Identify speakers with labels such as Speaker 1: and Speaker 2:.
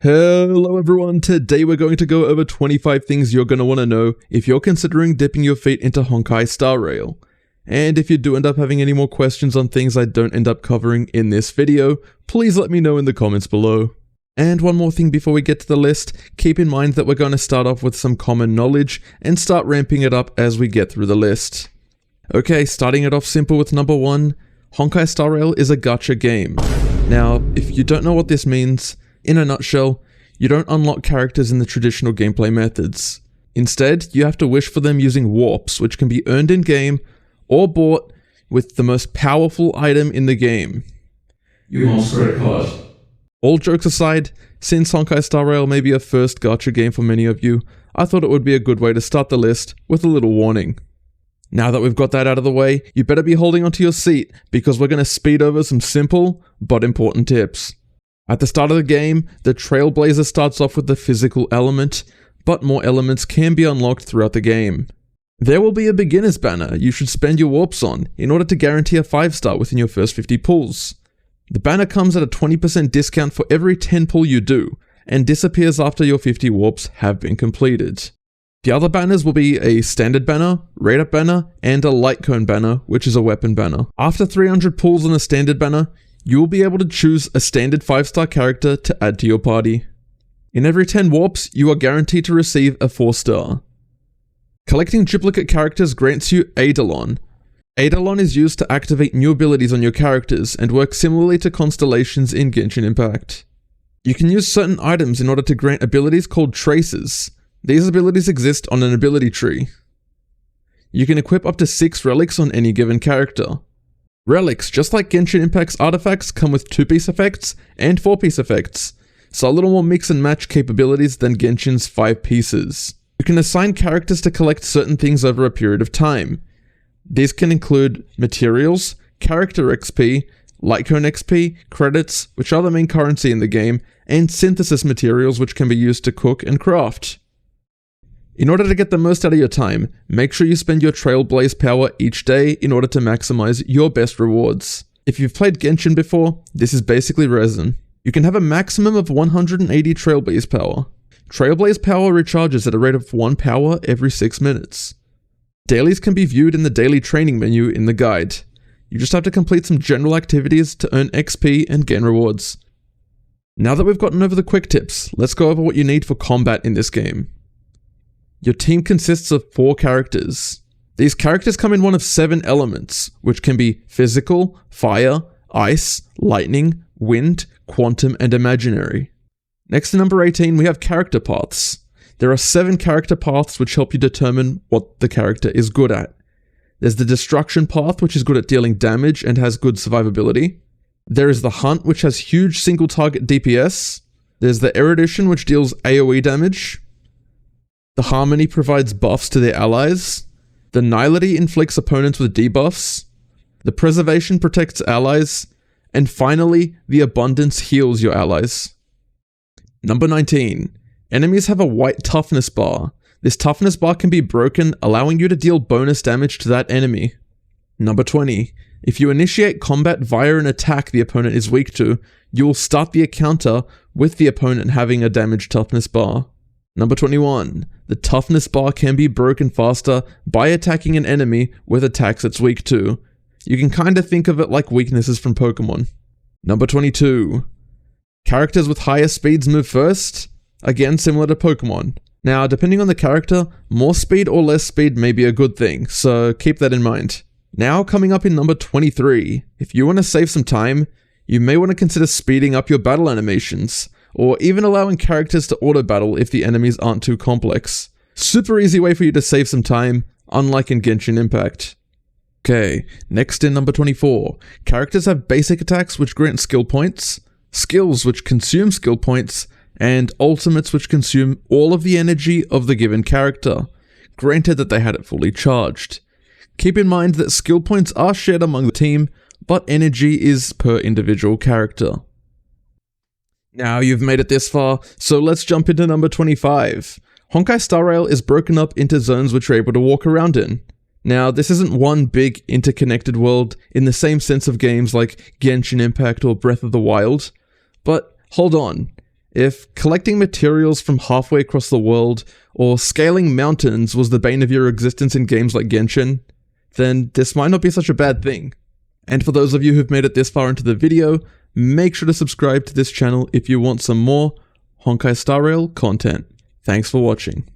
Speaker 1: Hello everyone, today we're going to go over 25 things you're going to want to know if you're considering dipping your feet into Honkai Star Rail. And if you do end up having any more questions on things I don't end up covering in this video, please let me know in the comments below. And one more thing before we get to the list, keep in mind that we're going to start off with some common knowledge and start ramping it up as we get through the list. Okay, starting it off simple with number 1, Honkai Star Rail is a gacha game. Now, if you don't know what this means, in a nutshell, you don't unlock characters in the traditional gameplay methods. Instead, you have to wish for them using warps, which can be earned in-game or bought with the most powerful item in the game.
Speaker 2: You must credit card.
Speaker 1: All jokes aside, since Honkai Star Rail may be a first gacha game for many of you, I thought it would be a good way to start the list with a little warning. Now that we've got that out of the way, you better be holding onto your seat because we're going to speed over some simple but important tips. At the start of the game, the Trailblazer starts off with the physical element, but more elements can be unlocked throughout the game. There will be a beginner's banner you should spend your warps on in order to guarantee a 5-star within your first 50 pulls. The banner comes at a 20% discount for every 10 pull you do, and disappears after your 50 warps have been completed. The other banners will be a standard banner, rate up banner, and a light cone banner, which is a weapon banner. After 300 pulls on a standard banner, you will be able to choose a standard 5-star character to add to your party. In every 10 warps, you are guaranteed to receive a 4-star. Collecting duplicate characters grants you Eidolon. Eidolon is used to activate new abilities on your characters and works similarly to constellations in Genshin Impact. You can use certain items in order to grant abilities called traces. These abilities exist on an ability tree. You can equip up to 6 relics on any given character. Relics, just like Genshin Impact's artifacts, come with 2-piece effects and 4-piece effects, so a little more mix and match capabilities than Genshin's 5 pieces. You can assign characters to collect certain things over a period of time. These can include materials, character XP, Lightcone XP, credits, which are the main currency in the game, and synthesis materials which can be used to cook and craft. In order to get the most out of your time, make sure you spend your Trailblaze power each day in order to maximize your best rewards. If you've played Genshin before, this is basically resin. You can have a maximum of 180 Trailblaze power. Trailblaze power recharges at a rate of 1 power every 6 minutes. Dailies can be viewed in the daily training menu in the guide. You just have to complete some general activities to earn XP and gain rewards. Now that we've gotten over the quick tips, let's go over what you need for combat in this game. Your team consists of 4 characters. These characters come in one of 7 elements, which can be physical, fire, ice, lightning, wind, quantum, and imaginary. Next to number 18, we have character paths. There are 7 character paths which help you determine what the character is good at. There's the destruction path, which is good at dealing damage and has good survivability. There is the hunt, which has huge single target DPS. There's the erudition, which deals AoE damage. The Harmony provides buffs to their allies. The Nihility inflicts opponents with debuffs. The Preservation protects allies. And finally, the Abundance heals your allies. Number 19. Enemies have a white toughness bar. This toughness bar can be broken, allowing you to deal bonus damage to that enemy. Number 20. If you initiate combat via an attack the opponent is weak to, you will start the encounter with the opponent having a damage toughness bar. Number 21. The toughness bar can be broken faster by attacking an enemy with attacks it's weak to. You can kinda think of it like weaknesses from Pokemon. Number 22. Characters with higher speeds move first. Again, similar to Pokemon. Now, depending on the character, more speed or less speed may be a good thing, so keep that in mind. Now, coming up in number 23. If you want to save some time, you may want to consider speeding up your battle animations, or even allowing characters to auto-battle if the enemies aren't too complex. Super easy way for you to save some time, unlike in Genshin Impact. Okay, next in number 24. Characters have basic attacks which grant skill points, skills which consume skill points, and ultimates which consume all of the energy of the given character, granted that they had it fully charged. Keep in mind that skill points are shared among the team, but energy is per individual character. Now you've made it this far, so let's jump into number 25. Honkai Star Rail is broken up into zones which you're able to walk around in. Now, this isn't one big interconnected world in the same sense of games like Genshin Impact or Breath of the Wild, but hold on. If collecting materials from halfway across the world or scaling mountains was the bane of your existence in games like Genshin, then this might not be such a bad thing. And for those of you who've made it this far into the video, make sure to subscribe to this channel if you want some more Honkai Star Rail content. Thanks for watching.